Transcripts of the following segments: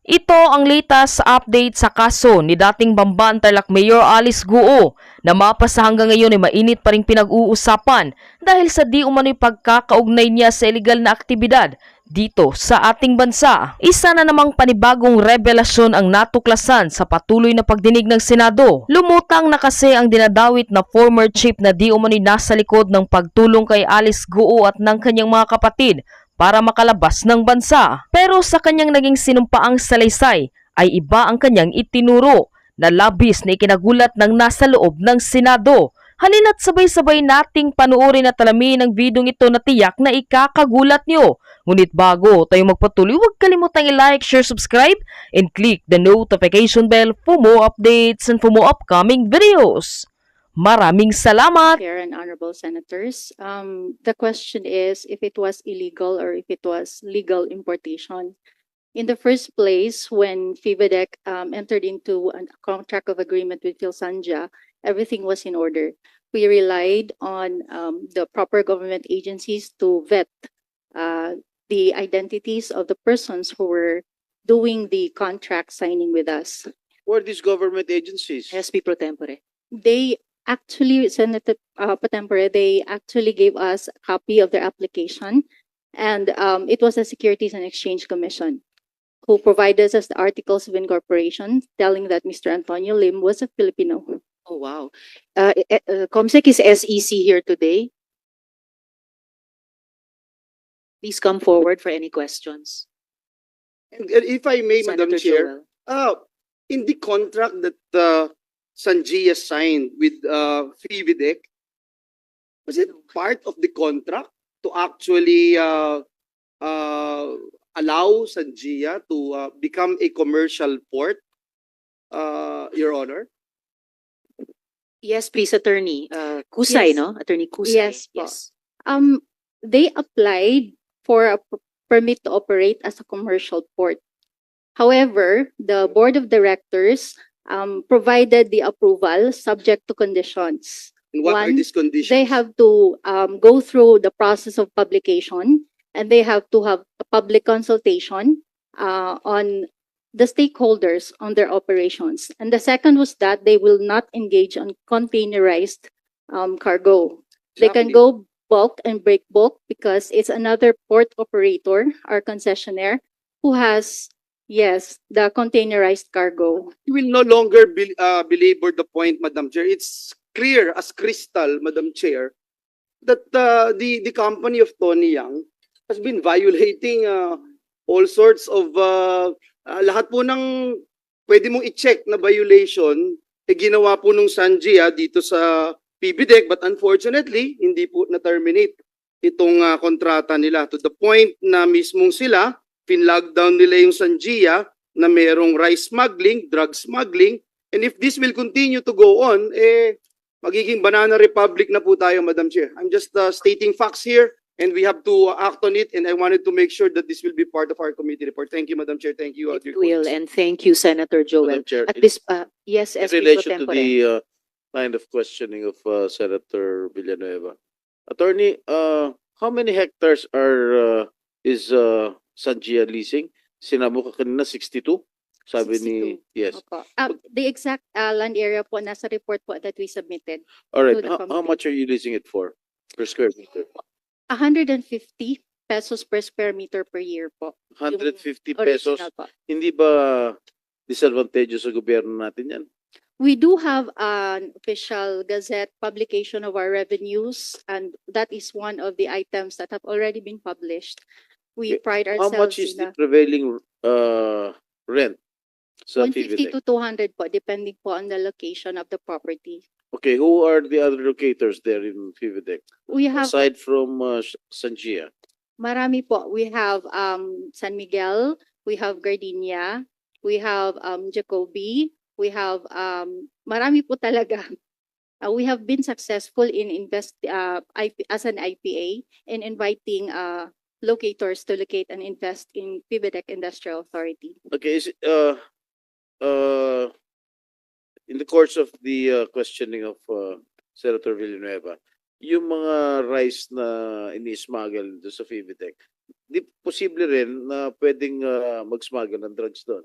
Ito ang latest update sa kaso ni dating Bamban Tarlac Mayor Alice Guo na mapasa hanggang ngayon ay mainit pa ring pinag-uusapan dahil sa di umano'y pagkakaugnay niya sa illegal na aktibidad dito sa ating bansa. Isa na namang panibagong revelasyon ang natuklasan sa patuloy na pagdinig ng Senado. Lumutang na kasi ang dinadawit na former chief na di umano'y nasa likod ng pagtulong kay Alice Guo at ng kanyang mga kapatid para makalabas ng bansa. Pero sa kanyang naging sinumpaang salaysay ay iba ang kanyang itinuro na labis na ikinagulat ng nasa loob ng Senado. Halina't sabay-sabay nating panuorin at alamin ang videong ito na tiyak na ikakagulat nyo. Ngunit bago tayo magpatuloy, huwag kalimutang i-like, share, subscribe, and click the notification bell for more updates and for more upcoming videos. Maraming salamat! Chair and honorable senators. The question is if it was illegal or if it was legal importation. In the first place, when FIBADEC entered into a contract of agreement with Philsanja, everything was in order. We relied on the proper government agencies to vet the identities of the persons who were doing the contract signing with us. Who are these government agencies? SP pro tempore. They actually, Senator Patempore, they actually gave us a copy of their application, and it was the Securities and Exchange Commission who provided us the articles of incorporation telling that Mr. Antonio Lim was a Filipino. Oh, wow. Comsec is SEC here today. Please come forward for any questions. And if I may, Madam Senator Chair, Joel. in the contract that Sanjia signed with FIBIDEC, was it part of the contract to actually allow Sanjia to become a commercial port, Your Honor? Yes, please, Attorney. Kusay, Yes. no? Attorney Kusay. Yes, po. They applied for a permit to operate as a commercial port. However, the board of directors provided the approval subject to conditions. And what are One, these conditions? They have to go through the process of publication, and they have to have a public consultation on the stakeholders on their operations. And the second was that they will not engage on containerized cargo. They can Exactly. go bulk and break bulk because it's another port operator or concessionaire who has, yes, the containerized cargo. You will no longer belabor the point, Madam Chair. It's clear as crystal, Madam Chair, that the company of Tony Yang has been violating all sorts of lahat po ng pwede mong i-check na violation ginawa po nung Sanjia dito sa PBDEC, but unfortunately hindi po na-terminate itong kontrata nila to the point na mismong sila pin-lockdown nila yung Sanjia na merong rice smuggling, drug smuggling, and if this will continue to go on, magiging banana republic na po tayo, Madam Chair. I'm just stating facts here, and we have to act on it, and I wanted to make sure that this will be part of our committee report. Thank you, Madam Chair. Thank you. It will, and thank you, Senator Joel. Madam Chair, At this, yes, in SP pro relation to tempore. the line of questioning of Senator Villanueva. Attorney, how many hectares is Sanjia leasing? Sinamo ka kanina 62? Sabi ni, 62. yes. Opo. The exact land area po nasa report po that we submitted. All right, to the how committee. much are you leasing it for per square meter? 150 pesos per square meter per year po. 150 Yung pesos? original po. Hindi ba disadvantageous sa gobyerno natin yan? We do have an official gazette publication of our revenues, and that is one of the items that have already been published. We Okay. pride How ourselves much is in the prevailing rent sa 150 PVDEC? to 200 po, depending po on the location of the property. Okay, who are the other locators there in PVDEC? We have Aside from Sanjia? marami po. We have San Miguel, we have Gardenia, we have Jacoby, we have marami po talaga. We have been successful in as an IPA in inviting locators to locate and invest in PBDEC Industrial Authority. Okay, is it, in the course of the questioning of Senator Villanueva, yung mga rice na ini-smuggle doon sa PVTech, di posible rin na pwedeng mag-smuggle ng drugs doon.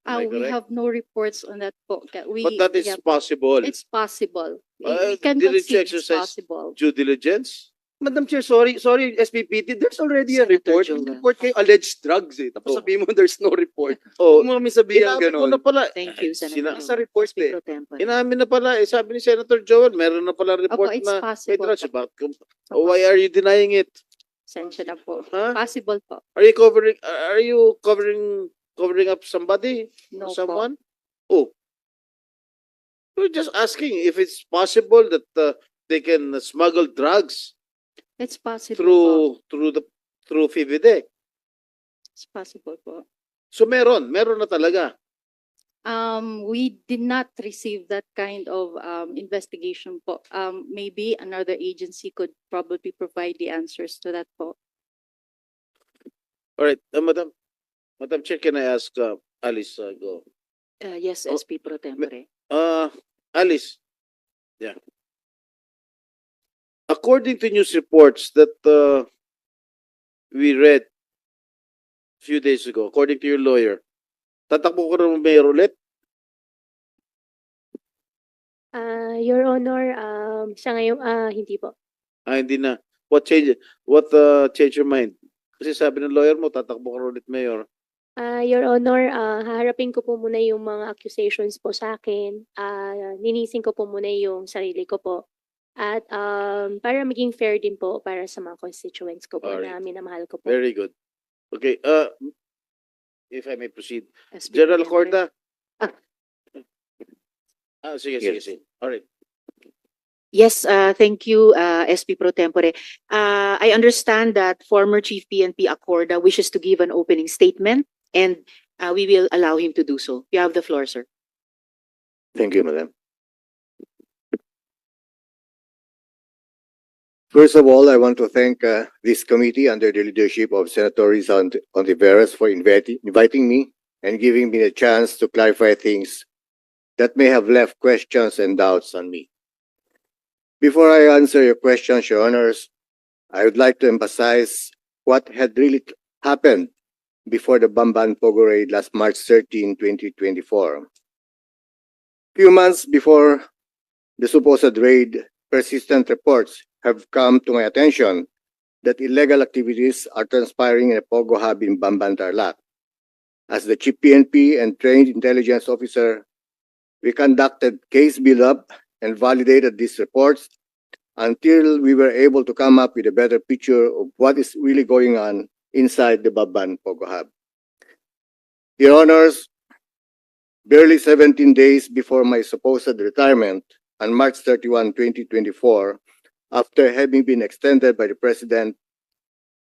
Am I We correct? have no reports on that po. But that is yeah, possible. it's possible. Uh, We can didn't you concede it's exercise possible. Due diligence? Madam Chair, sorry, SPPT, there's already a Senator report. Joel. May report kayo alleged drugs eh. Tapos Oh. sabihin mo there's no report. Oh, Huwag mo kami sabihin inamin ko gano'n. na pala. Thank you, Senator. Nasa report SP eh. Pro Tempore. Inamin na pala. Sabi ni Senator Joel, meron na pala report it's na may possible drugs. po. Oh, why are you denying it? Sensya na po. Huh? Possible po. Are you covering up somebody No or po. someone? Oh. We're just asking if it's possible that they can smuggle drugs It's possible po. through FIVIDEC. It's possible po. So meron na talaga. We did not receive that kind of investigation po. Maybe another agency could probably provide the answers to that po. All right, Madam Chair, can I ask Alice go? Yes, Oh, SP Pro Tempore. Alice. Yeah. According to news reports that we read a few days ago, according to your lawyer, tatakbo ko ng mayor ulit? Your Honor, sa ngayon, hindi po. Hindi na. What changed your mind? Kasi sabi ng lawyer mo, tatakbo ka ulit mayor. Your Honor, haharapin ko po muna yung mga accusations po sa akin. Ninisin ko po muna yung sarili ko po. At para maging fair din po para sa mga constituents ko po na Alright. minamahal ko po. Very good. Okay, if I may proceed. SP Pro General Tempore. Corda. Sige. All right. Yes, thank you, SP Pro Tempore. I understand that former Chief PNP Acorda wishes to give an opening statement, and we will allow him to do so. You have the floor, sir. Thank you, Madam. First of all, I want to thank this committee under the leadership of Senator Risa Hontiveros for inviting me and giving me the chance to clarify things that may have left questions and doubts on me. Before I answer your questions, Your Honors, I would like to emphasize what had really happened before the Bamban Pogo raid last March 13, 2024. Few months before the supposed raid, persistent reports have come to my attention that illegal activities are transpiring in a Pogo hub in Bamban, Tarlac. As the Chief PNP and trained intelligence officer, we conducted case build-up and validated these reports until we were able to come up with a better picture of what is really going on inside the Bamban Pogo hub. Your Honors, barely 17 days before my supposed retirement on March 31, 2024, after having been extended by the President,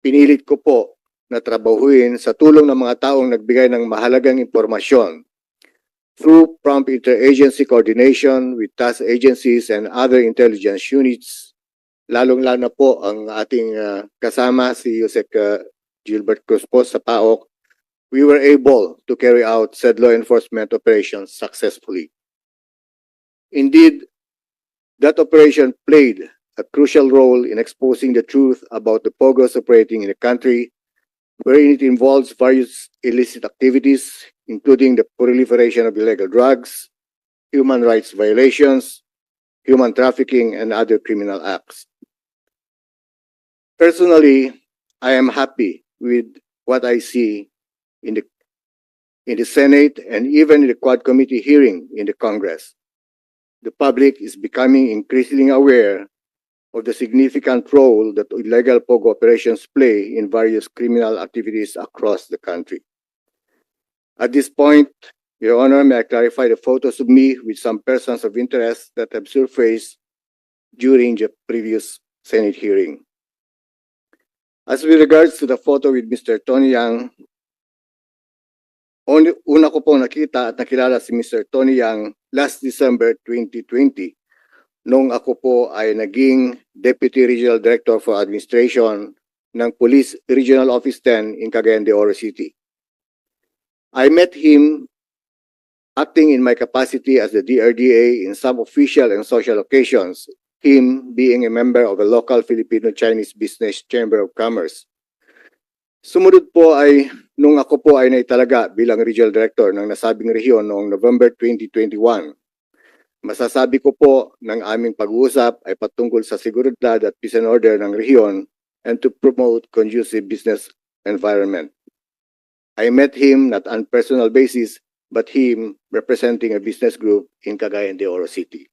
pinilit ko po na trabahuin sa tulong ng mga taong nagbigay ng mahalagang impormasyon through prompt interagency coordination with task agencies and other intelligence units, lalong-lalo na po ang ating kasama si Yusek Gilbert Cruz po sa PAOK, we were able to carry out said law enforcement operations successfully. Indeed, that operation played a crucial role in exposing the truth about the Pogos operating in the country, wherein it involves various illicit activities, including the proliferation of illegal drugs, human rights violations, human trafficking, and other criminal acts. Personally, I am happy with what I see in the Senate and even in the Quad Committee hearing in the Congress. The public is becoming increasingly aware of the significant role that illegal Pogo operations play in various criminal activities across the country. At this point, Your Honor, may I clarify the photos of me with some persons of interest that have surfaced during the previous Senate hearing. As with regards to the photo with Mr. Tony Yang, una ko po nakita at nakilala si Mr. Tony Yang last December 2020 nung ako po ay naging Deputy Regional Director for Administration ng Police Regional Office 10 in Cagayan de Oro City. I met him acting in my capacity as the DRDA in some official and social occasions, him being a member of a local Filipino-Chinese Business Chamber of Commerce. Sumunod po ay nung ako po ay naitalaga bilang Regional Director ng nasabing rehiyon noong November 2021. Masasabi ko po ng aming pag-uusap ay patungkol sa seguridad at peace and order ng rehiyon and to promote conducive business environment. I met him not on personal basis but him representing a business group in Cagayan de Oro City.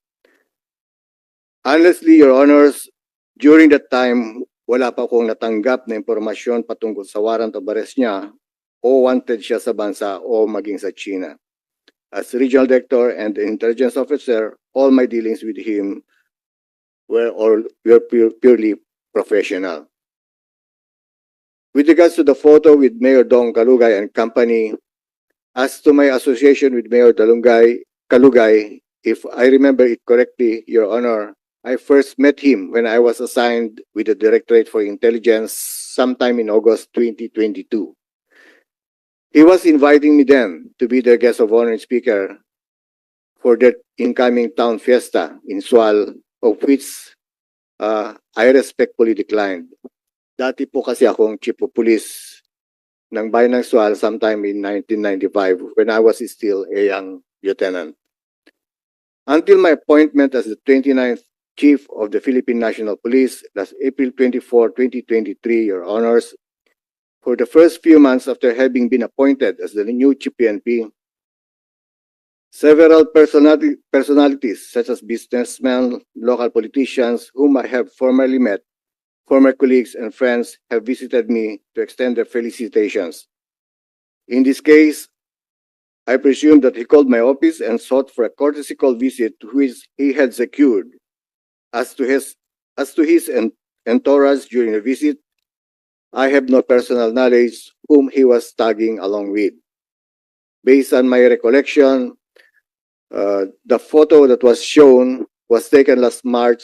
Honestly, Your Honors, during that time, wala pa akong natanggap na impormasyon patungkol sa warrant of arrest niya o wanted siya sa bansa o maging sa China. As Regional Director and Intelligence Officer, all my dealings with him were purely professional. With regards to the photo with Mayor Dong Kalugay and company, as to my association with Mayor Kalugay, if I remember it correctly, Your Honor, I first met him when I was assigned with the Directorate for Intelligence sometime in August 2022. He was inviting me then to be their guest of honor and speaker for their incoming town fiesta in Sual, of which I respectfully declined. Dati po kasi akong chief of police ng bayan ng Sual sometime in 1995 when I was still a young lieutenant. Until my appointment as the 29th Chief of the Philippine National Police last April 24, 2023, Your Honors, for the first few months after having been appointed as the new Chief PNP, several personalities such as businessmen, local politicians whom I have formerly met, former colleagues and friends have visited me to extend their felicitations. In this case, I presume that he called my office and sought for a courtesy call visit which he had secured. As to his entourage during the visit, I have no personal knowledge whom he was tagging along with. Based on my recollection, the photo that was shown was taken last May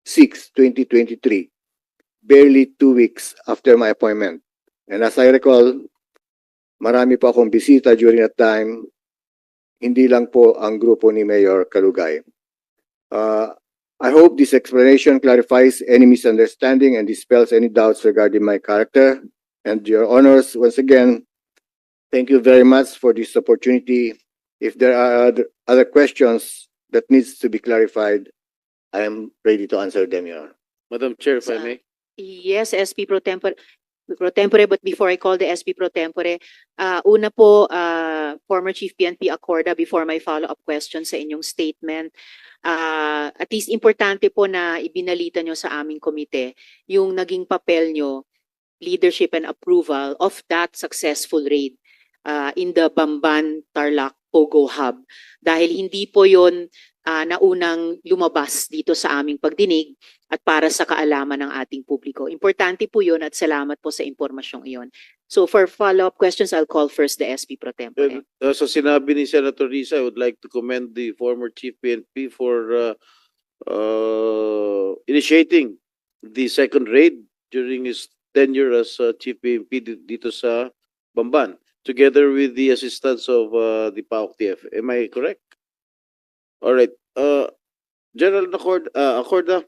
6, 2023, barely 2 weeks after my appointment. And as I recall, marami pa akong bisita during that time, hindi lang po ang grupo ni Mayor Kalugay. I hope this explanation clarifies any misunderstanding and dispels any doubts regarding my character. And Your Honors, once again, thank you very much for this opportunity. If there are other questions that needs to be clarified, I am ready to answer them, Your Honor. Madam Chair, if I Sa- may. Yes, SP Pro Tempore, but before I call the SP Pro Tempore, una po, former Chief PNP Acorda, before my follow-up question sa inyong statement, at least importante po na ibinalita nyo sa aming komite yung naging papel nyo, leadership and approval of that successful raid in the Bamban Tarlac Pogo Hub. Dahil hindi po yon naunang lumabas dito sa aming pagdinig at para sa kaalaman ng ating publiko. Importante po yun at salamat po sa impormasyong iyon. So for follow-up questions, I'll call first the SP Pro Tempore. Sa sinabi ni Senator Risa, I would like to commend the former Chief PNP for initiating the second raid during his tenure as Chief PNP dito sa Bamban, together with the assistance of the PAOK TF. Am I correct? All right. General Acorda,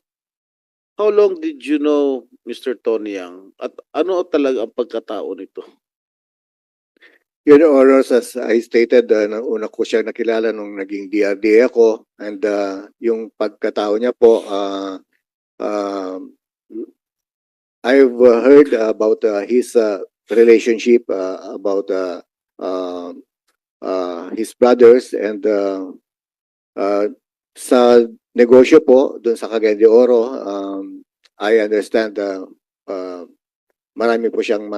how long did you know Mr. Tony Yang? At ano talaga ang pagkatao nito? Your Honors, as I stated, una ko siya nakilala nung naging DRDA ako and yung pagkatao niya po, I've heard about his relationship, about his brothers and sa negosyo po doon sa Cagayan de Oro, I understand marami po siyang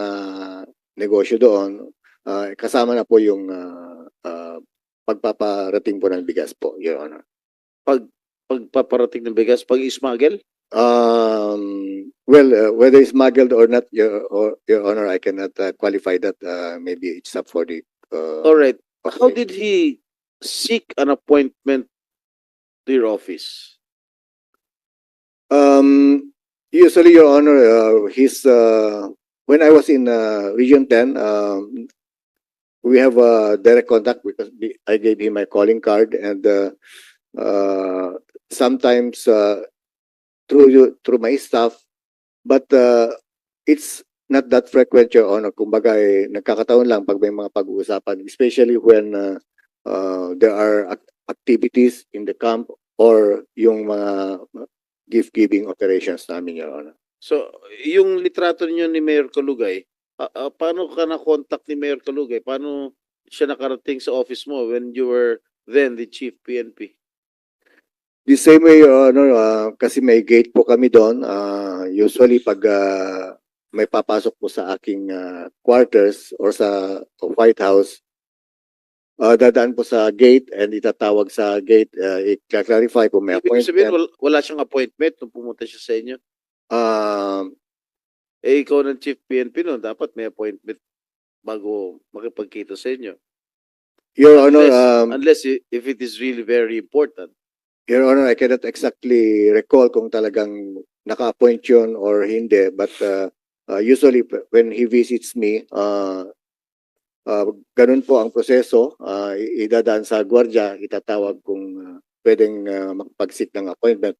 negosyo doon. Kasama na po yung pagpaparating po ng bigas po, Your Honor. Pagpaparating ng bigas, pag-smuggle? Well, whether it's smuggled or not, Your Honor, I cannot qualify that. Maybe it's up for the... All right. How did he seek an appointment to your office? Usually, Your Honor, when I was in Region 10, we have direct contact because I gave him my calling card and sometimes through my staff, but it's not that frequent, Your Honor. Kumbaga, nagkakataon lang pag may mga pag-uusapan, especially when there are activities in the camp or yung mga gift-giving operations namin, Your Honor. So, yung litrato niyo ni Mayor Kalugay, paano ka na-contact ni Mayor Kalugay? Paano siya nakarating sa office mo when you were then the Chief PNP? The same way, Your Honor, kasi may gate po kami doon. Usually, pag may papasok po sa aking quarters or sa White House, dadaan po sa gate and itatawag sa gate, i-clarify po may Ibig sabihin, appointment. wala siyang appointment nung pumunta siya sa inyo? Ikaw ng Chief PNP no, dapat may appointment bago makipagkita sa inyo. Your Honor, Unless if it is really very important. Your Honor, I cannot exactly recall kung talagang naka-appoint yun or hindi, but usually when he visits me, ganun po ang proseso. Idadaan sa gwardiya, itatawag kung pwedeng makapag-seek ng appointment.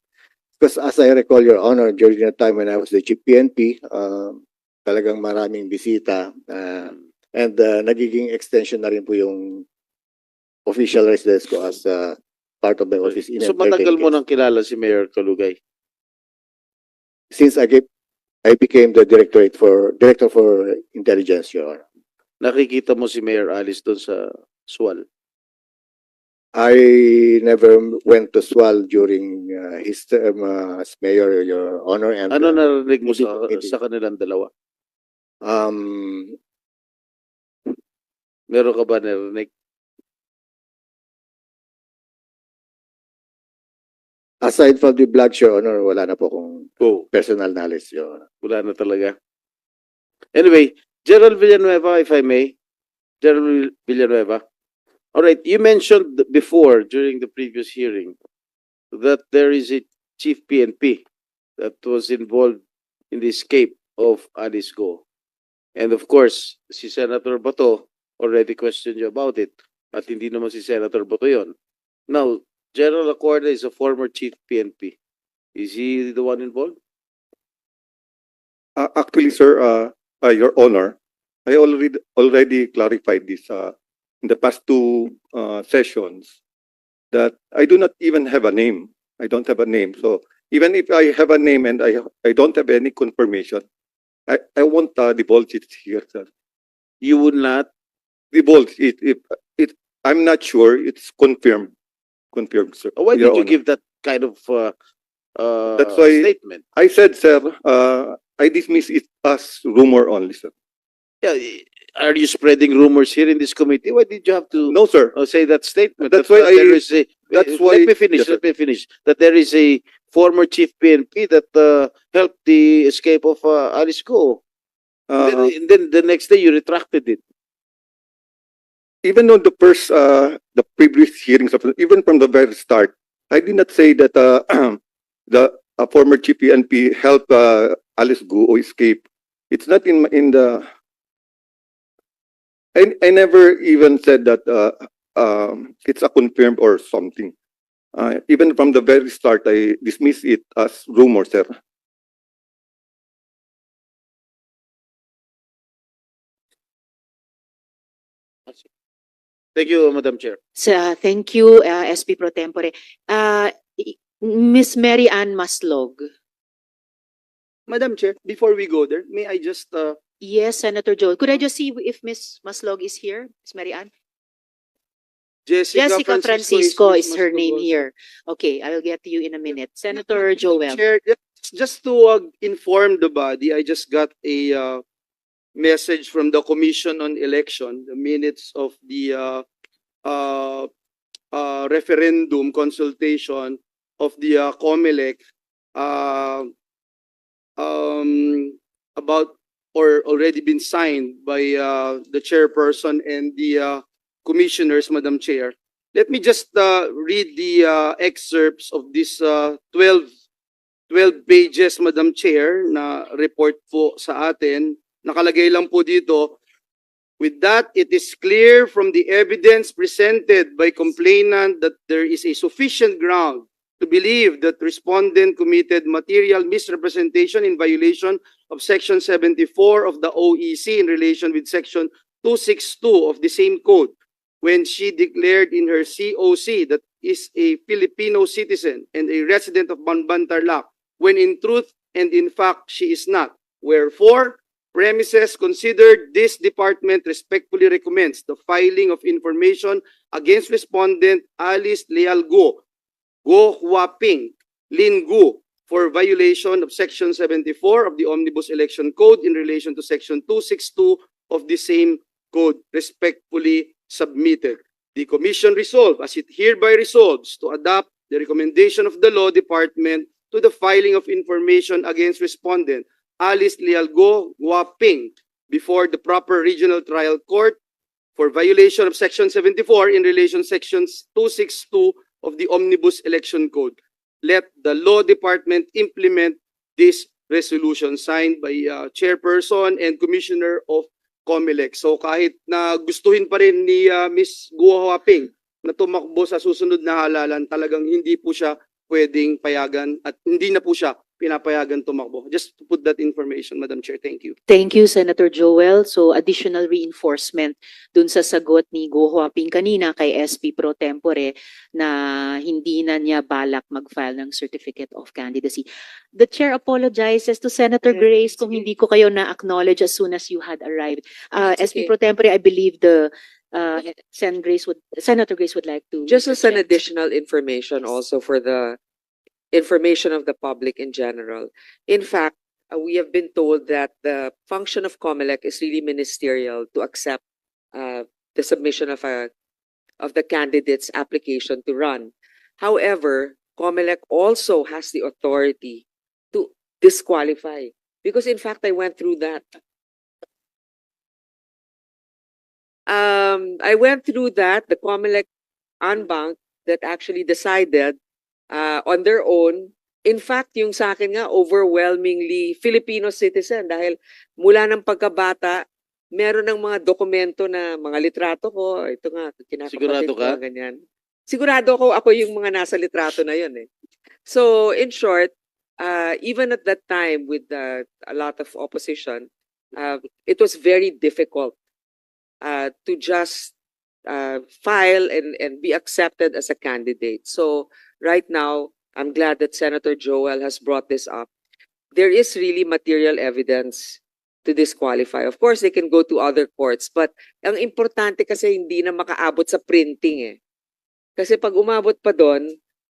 Because as I recall, Your Honor, during the time when I was the Chief PNP, talagang maraming bisita and nagiging extension na rin po yung official residence ko as part of the office. So matagal mo nang kilala si Mayor Kalugay? Since I became the director for intelligence, Your Honor. Nakikita mo si Mayor Alice doon sa SWAL? I never went to SWAL during his term as mayor, Your Honor. And Ano narinig mo hindi. sa kanilang dalawa? um, Meron ka ba narinig? aside from the blood, Your Honor, wala na po kung Oh, personal knowledge, Your Honor. wala na talaga. Anyway, Gerald Villanueva, if I may. Gerald Villanueva. All right, you mentioned before during the previous hearing that there is a Chief PNP that was involved in the escape of Alice Go. And of course, si Senator Bato already questioned you about it. At hindi naman si Senator Bato yon. Now, General Acorda is a former Chief PNP. Is he the one involved? Actually, sir, Your Honor, I already clarified this in the past two sessions that I do not even have a name. I don't have a name. So even if I have a name and I don't have any confirmation, I won't divulge it here, sir. You would not? Divulge it if I'm not sure it's confirmed. Confirmed, sir. Why Your did you Honor. give that kind of That's why- statement? I said, sir, I dismiss it as rumor only, sir. Yeah, are you spreading rumors here in this committee? Why did you have to No, sir. say that statement? That's That why there is a, that's why- let me finish. Yes, sir. Let me finish. That there is a former chief PNP that helped the escape of Alice Go. Then the next day you retracted it. Even on the first, the previous hearings, even from the very start, I did not say that the former GPNP helped Alice Guo escape. It's not in the. I never even said that it's a confirmed or something. Even from the very start, I dismiss it as rumor, sir. Thank you, Madam Chair. Thank you, SP Pro Tempore. Miss Mary Ann Maslog. Madam Chair, before we go there, may I just Yes, Senator Joel. Could I just see if Miss Maslog is here? Miss Mary Ann? Jessica Francisco is her name here. Okay, I'll get to you in a minute. Senator Joel. Chair, just to inform the body, I just got a message from the Commission on Election, the minutes of the referendum consultation of the COMELEC about or already been signed by the chairperson and the commissioners, Madam Chair. Let me just read the excerpts of this 12 pages, Madam Chair, na report po sa atin. Nakalagay lang po dito, with that, it is clear from the evidence presented by complainant that there is a sufficient ground to believe that respondent committed material misrepresentation in violation of Section 74 of the OEC in relation with Section 262 of the same code when she declared in her COC that is a Filipino citizen and a resident of Banban Tarlac, when in truth and in fact she is not. Wherefore, premises considered, this department respectfully recommends the filing of information against respondent Alice Leal Go Huaping, Lin Gu, for violation of Section 74 of the Omnibus Election Code in relation to Section 262 of the same code, respectfully submitted. The Commission resolve, as it hereby resolves, to adopt the recommendation of the Law Department to the filing of information against respondent Alice Lialgo Guaping before the proper regional trial court for violation of Section 74 in relation to Sections 262 of the Omnibus Election Code. Let the Law Department implement this resolution signed by Chairperson and Commissioner of COMELEC. So kahit na gustuhin pa rin ni Ms. Guo Huaping na tumakbo sa susunod na halalan, talagang hindi po siya pwedeng payagan at hindi na po siya pinapayagan tumakbo. Just to put that information, Madam Chair. Thank you. Thank you, Senator Joel. So additional reinforcement dun sa sagot ni Go Huaping kanina kay SP Pro Tempore na hindi na niya balak mag-file ng Certificate of Candidacy. The Chair apologizes to Senator Grace kung hindi ko kayo na-acknowledge as soon as you had arrived. SP Pro Tempore, I believe the Senator Grace would like to Just as an interject. additional information also for the information of the public in general. In fact, we have been told that the function of COMELEC is really ministerial to accept the submission of the candidate's application to run. However, COMELEC also has the authority to disqualify. Because in fact, I went through that. The COMELEC en banc that actually decided on their own. In fact, yung sa akin nga, overwhelmingly Filipino citizen dahil mula ng pagkabata, meron ng mga dokumento na mga litrato ko. Ito nga, Sigurado kinakapatid ka? ko, ganyan. Sigurado ako yung mga nasa litrato na yun eh. So, in short, even at that time with a lot of opposition, it was very difficult to just file and be accepted as a candidate. So, right now, I'm glad that Senator Joel has brought this up. There is really material evidence to disqualify. Of course, they can go to other courts, but ang importante kasi hindi na makaabot sa printing eh. Kasi pag umabot pa doon,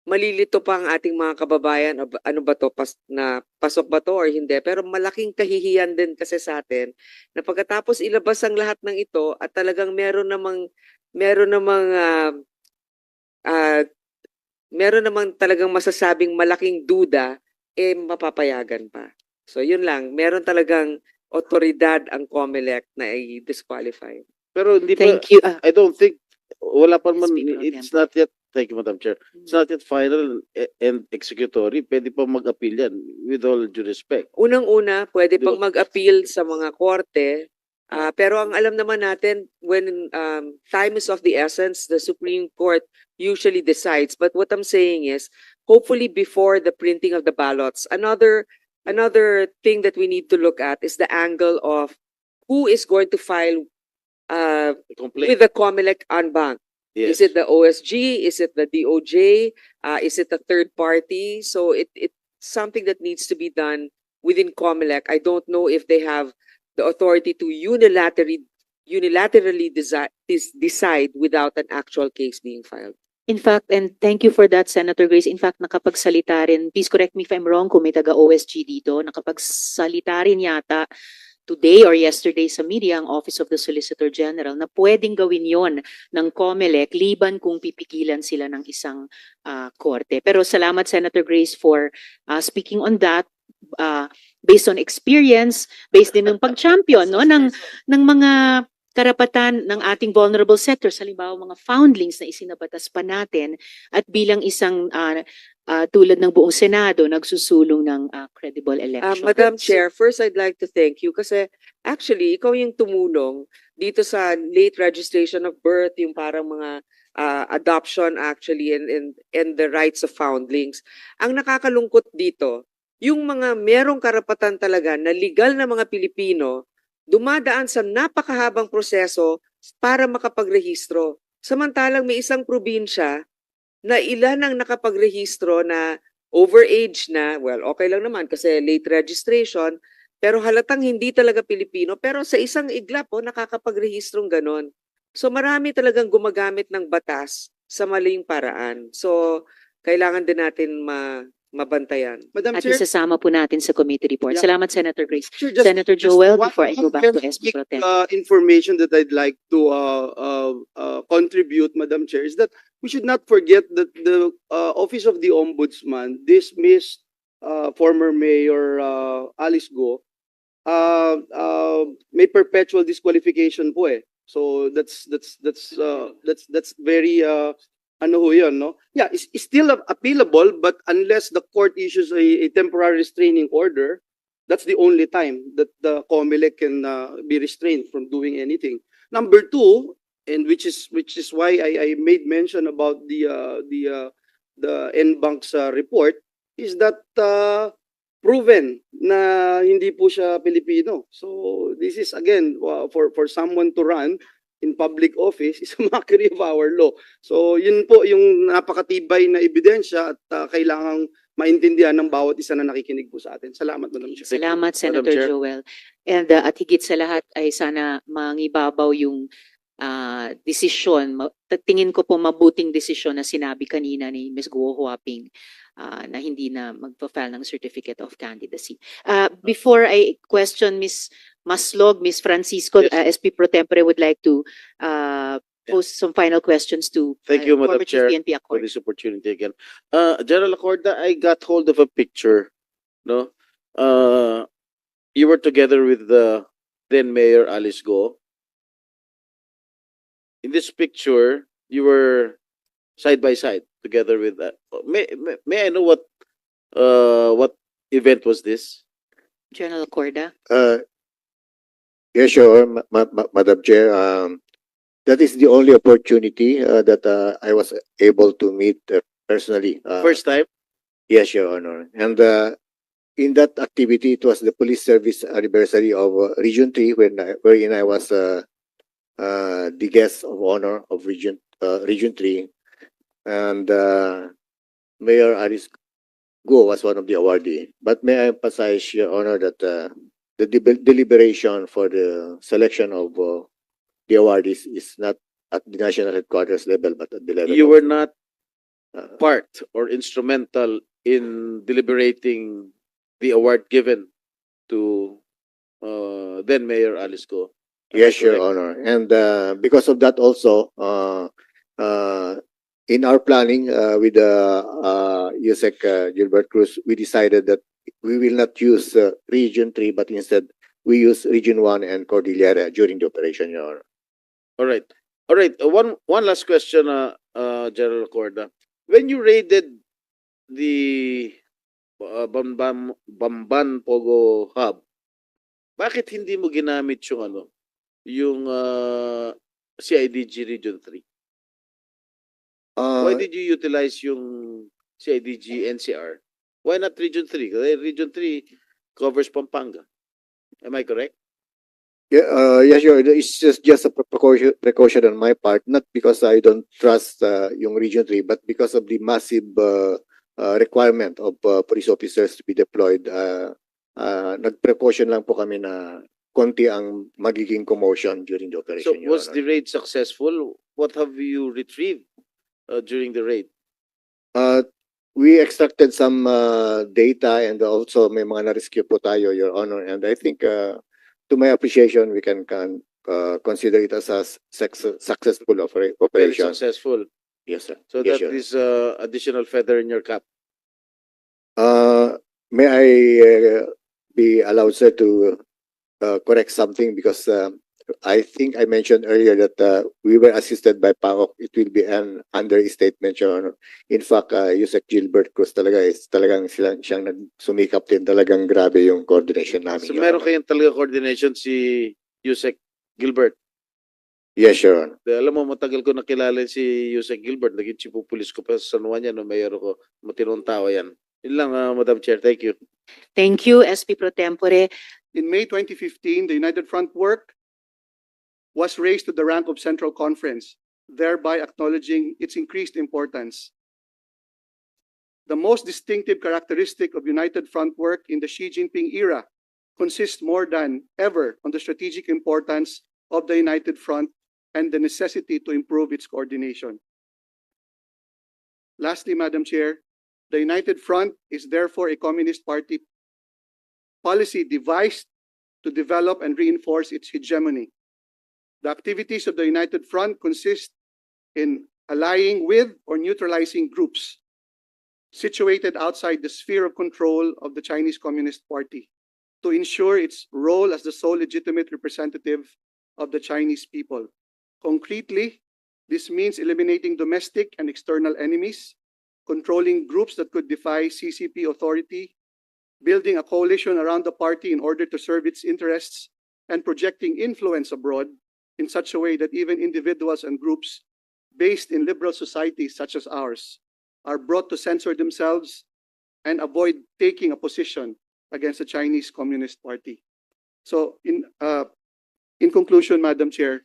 malilito pa ang ating mga kababayan, ano ba to, pasok ba to or hindi. Pero malaking kahihiyan din kasi sa atin na pagkatapos ilabas ang lahat ng ito at talagang meron namang talagang masasabing malaking duda, mapapayagan pa. So yun lang, meron talagang otoridad ang COMELEC na i-disqualify. Pero hindi pa, Thank you. I don't think, wala pa man, Speaker of it's not yet, thank you Madam Chair, it's not yet final and executory, pwede pa mag-appeal yan, with all due respect. Unang-una, pwede pang mag-appeal sa mga korte, pero ang alam naman natin, when time is of the essence, the Supreme Court usually decides. But what I'm saying is, hopefully before the printing of the ballots, another thing that we need to look at is the angle of who is going to file Complaint. with the COMELEC en banc. Yes. Is it the OSG? Is it the DOJ? Is it a third party? So it's something that needs to be done within COMELEC. I don't know if they have the authority to unilaterally decide without an actual case being filed. In fact, and thank you for that, Senator Grace. In fact, nakapagsalita rin, please correct me if I'm wrong kung may taga-OSG dito, nakapagsalita rin yata today or yesterday sa media ang Office of the Solicitor General na pwedeng gawin yon ng COMELEC liban kung pipigilan sila ng isang korte. Pero salamat, Senator Grace, for speaking on that. Based on experience, based din ng pag-champion no, ng mga karapatan ng ating vulnerable sectors, halimbawa mga foundlings na isinabatas pa natin at bilang isang tulad ng buong Senado, nagsusulong ng credible election. Madam Chair, first I'd like to thank you kasi actually ikaw yung tumulong dito sa late registration of birth, yung parang mga adoption actually and the rights of foundlings. Ang nakakalungkot dito, yung mga merong karapatan talaga na legal na mga Pilipino dumadaan sa napakahabang proseso para makapagrehistro. Samantalang may isang probinsya na ilan ang nakapagrehistro na overage na, well, okay lang naman kasi late registration, pero halatang hindi talaga Pilipino, pero sa isang iglap po, nakakapagrehistrong ganon. So marami talagang gumagamit ng batas sa maling paraan. So kailangan din natin mabantayan. Madam At Chair, isasama po natin sa committee report. Yeah. Salamat, Senator Grace. Sure, just- Senator just Joel, one- before I go one back to very SP Pro quick, Tem. information that I'd like to contribute, Madam Chair, is that we should not forget that the Office of the Ombudsman dismissed former Mayor Alice Go. May perpetual disqualification po eh. So that's very ano ho yun, no? Yeah, it's still appealable, but unless the court issues a temporary restraining order, that's the only time that the COMELEC can be restrained from doing anything. Number two, and which is why I made mention about the NBank's report, is that proven na hindi po siya Pilipino. So this is again for someone to run in public office is a mockery of our law. So yun po yung napakatibay na ebidensya at kailangang maintindihan ng bawat isa na nakikinig po sa atin. Salamat, Madam Chair. Salamat, Madam Senator Chair. Joel. And at higit sa lahat ay sana mangibabaw yung desisyon. Tingin ko po mabuting desisyon na sinabi kanina ni Ms. Guo Huaping na hindi na magpa-file ng Certificate of Candidacy. Before I question Ms. Maslog, Ms. Francisco, Yes. SP Pro Tempore would like to pose some final questions to Thank you, Madam former Chief Chair, PNP for Accord. this opportunity again. General Acorda, I got hold of a picture, no? You were together with the then Mayor Alice Go. In this picture, you were side by side together with that. May I know what event was this? General Acorda. Yes, sure, Madam Chair. That is the only opportunity that I was able to meet personally. First time? Yes, Your Honor. And in that activity, it was the police service anniversary of Region 3 wherein I was the guest of honor of Region 3. And Mayor Alice Go was one of the awardee. But may I emphasize, Your Honor, that the deliberation for the selection of the awardees is not at the national headquarters level, but at the level You of, were not uh, part or instrumental in deliberating the award given to then Mayor Alice Go. Am I yes, Your correct? Honor. And because of that also, in our planning with USEC Gilbert Cruz, we decided that we will not use Region 3, but instead we use Region 1 and Cordillera during the operation, Your Honor. All right. All right. One last question, General Corda. When you raided the Bamban Pogo Hub, bakit hindi mo ginamit yung yung CIDG Region 3? Why did you utilize yung CIDG NCR? Why not Region 3? Kasi Region 3 covers Pampanga. Am I correct? Yeah, yes, sure. It's just a precaution on my part, not because I don't trust yung Region 3, but because of the massive requirement of police officers to be deployed. Nag-precaution lang po kami na konti ang magiging commotion during the So operation, Your was Honor. the raid successful? What have you retrieved during the raid? We extracted some data and also may mga na-rescue po tayo, Your Honor. And I think to my appreciation, we can consider it as a successful Very operation. successful. Yes, sir. So Yes, that Your is additional feather in your cap. May I be allowed, sir, to correct something because I think I mentioned earlier that we were assisted by PAOK. It will be an understatement, Your Honor. In fact, Yusek Gilbert Cruz talagang siyang nagsumikap din. Talagang grabe yung coordination namin, So Your meron Honor. kayong talaga coordination si Yusek Gilbert. Yes, Your Honor. Dahil alam mo, matagal ko nakilala si Yusek Gilbert. Naging chief of police ko pa sa San Juan yan. No, mayor ko. Matinong tao yan. Yun lang, Madam Chair. Thank you. Thank you, SP Pro Tempore. In May 2015, the United Front work was raised to the rank of Central Conference, thereby acknowledging its increased importance. The most distinctive characteristic of United Front work in the Xi Jinping era consists more than ever on the strategic importance of the United Front and the necessity to improve its coordination. Lastly, Madam Chair, the United Front is therefore a Communist Party policy devised to develop and reinforce its hegemony. The activities of the United Front consist in allying with or neutralizing groups situated outside the sphere of control of the Chinese Communist Party to ensure its role as the sole legitimate representative of the Chinese people. Concretely, this means eliminating domestic and external enemies, controlling groups that could defy CCP authority, building a coalition around the party in order to serve its interests, and projecting influence abroad in such a way that even individuals and groups based in liberal societies such as ours are brought to censor themselves and avoid taking a position against the Chinese Communist Party. So in conclusion, Madam Chair,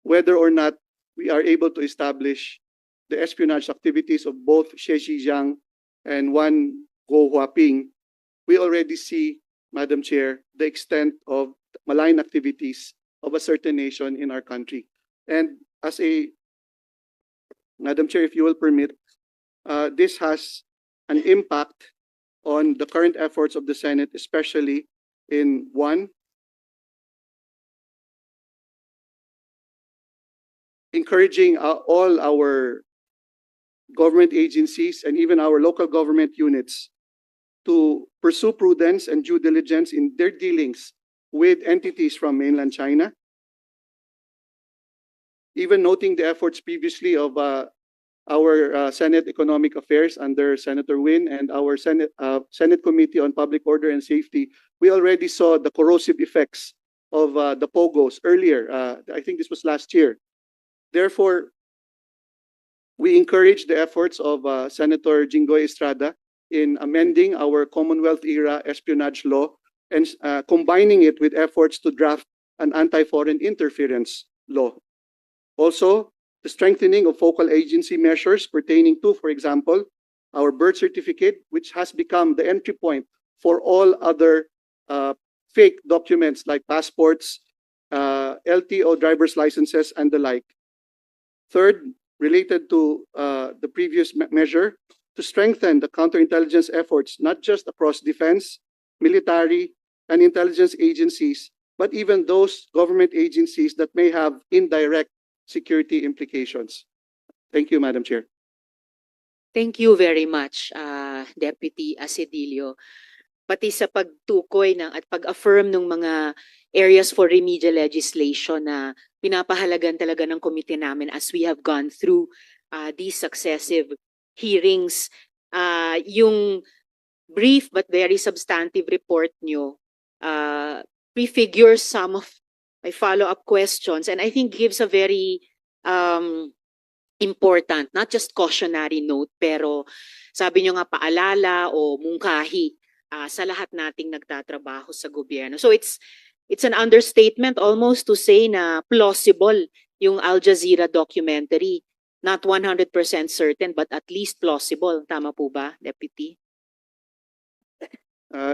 whether or not we are able to establish the espionage activities of both Xie Zhijiang and Wan Guohuaping, we already see, Madam Chair, the extent of malign activities of a certain nation in our country. And as a, Madam Chair, if you will permit, this has an impact on the current efforts of the Senate, especially in one, encouraging all our government agencies and even our local government units to pursue prudence and due diligence in their dealings with entities from mainland China. Even noting the efforts previously of our Senate Economic Affairs under Senator Win and our Senate Committee on Public Order and Safety, we already saw the corrosive effects of the POGOs earlier. I think this was last year. Therefore, we encourage the efforts of Senator Jinggoy Estrada in amending our Commonwealth-era espionage law and combining it with efforts to draft an anti-foreign interference law. Also, the strengthening of focal agency measures pertaining to, for example, our birth certificate, which has become the entry point for all other fake documents like passports, LTO driver's licenses, and the like. Third, related to the previous measure, to strengthen the counterintelligence efforts, not just across defense, military, and intelligence agencies, but even those government agencies that may have indirect security implications. Thank you, Madam Chair. Thank you very much, Deputy Asedillo. Pati sa pagtukoy at pag-affirm ng mga areas for remedial legislation na pinapahalagan talaga ng komite namin as we have gone through these successive hearings. Yung brief but very substantive report nyo prefigures some of my follow-up questions and I think gives a very important, not just cautionary note, pero sabi nyo nga paalala o mungkahi sa lahat nating nagtatrabaho sa gobyerno. So it's an understatement almost to say na plausible yung Al Jazeera documentary. Not 100% certain but at least plausible. Tama po ba, Deputy?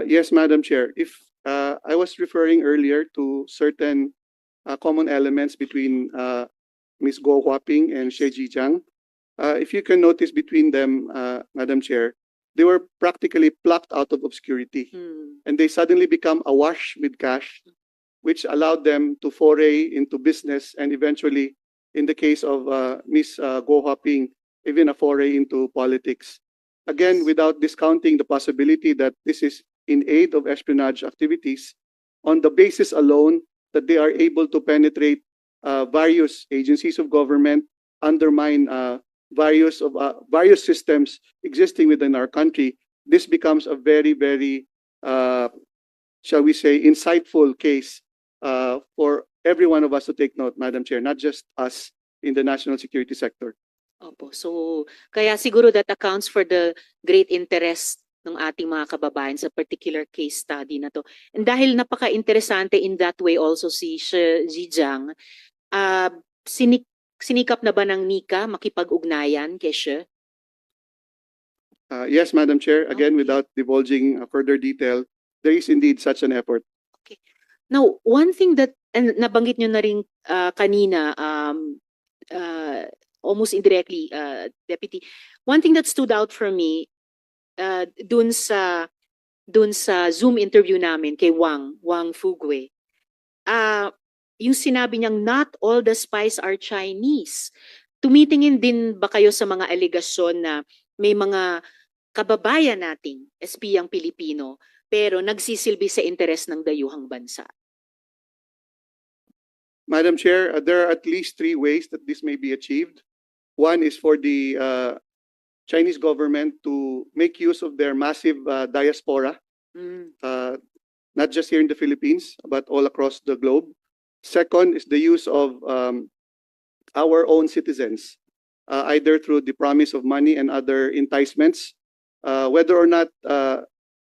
Yes, Madam Chair. If I was referring earlier to certain common elements between Ms. Guo Huaping and Xie Zhijiang, if you can notice between them, Madam Chair, they were practically plucked out of obscurity and they suddenly become awash with cash, which allowed them to foray into business and eventually, in the case of Ms. Guo Huaping, even a foray into politics. Again, without discounting the possibility that this is in aid of espionage activities, on the basis alone that they are able to penetrate various agencies of government, undermine various systems existing within our country, this becomes a very, very, shall we say, insightful case for every one of us to take note, Madam Chair, not just us in the national security sector. Opo. So, kaya siguro that accounts for the great interest ng ating mga kababayan sa particular case study na to. And dahil napaka-interesante in that way also si Zhejiang, sinikap na ba ng Nika makipag-ugnayan kay She? Yes, Madam Chair, again, Okay. without divulging further detail, there is indeed such an effort. Now, one thing that, and nabanggit nyo na rin kanina, almost indirectly, Deputy, one thing that stood out for me, dun sa Zoom interview namin kay Wang Fugwe, yung sinabi niyang not all the spies are Chinese. Tumitingin din ba kayo sa mga alegasyon na may mga kababayan nating espiyang Pilipino pero nagsisilbi sa interes ng dayuhang bansa? Madam Chair, there are at least 3 ways that this may be achieved. One is for the Chinese government to make use of their massive diaspora, not just here in the Philippines, but all across the globe. Second is the use of our own citizens, either through the promise of money and other enticements, whether or not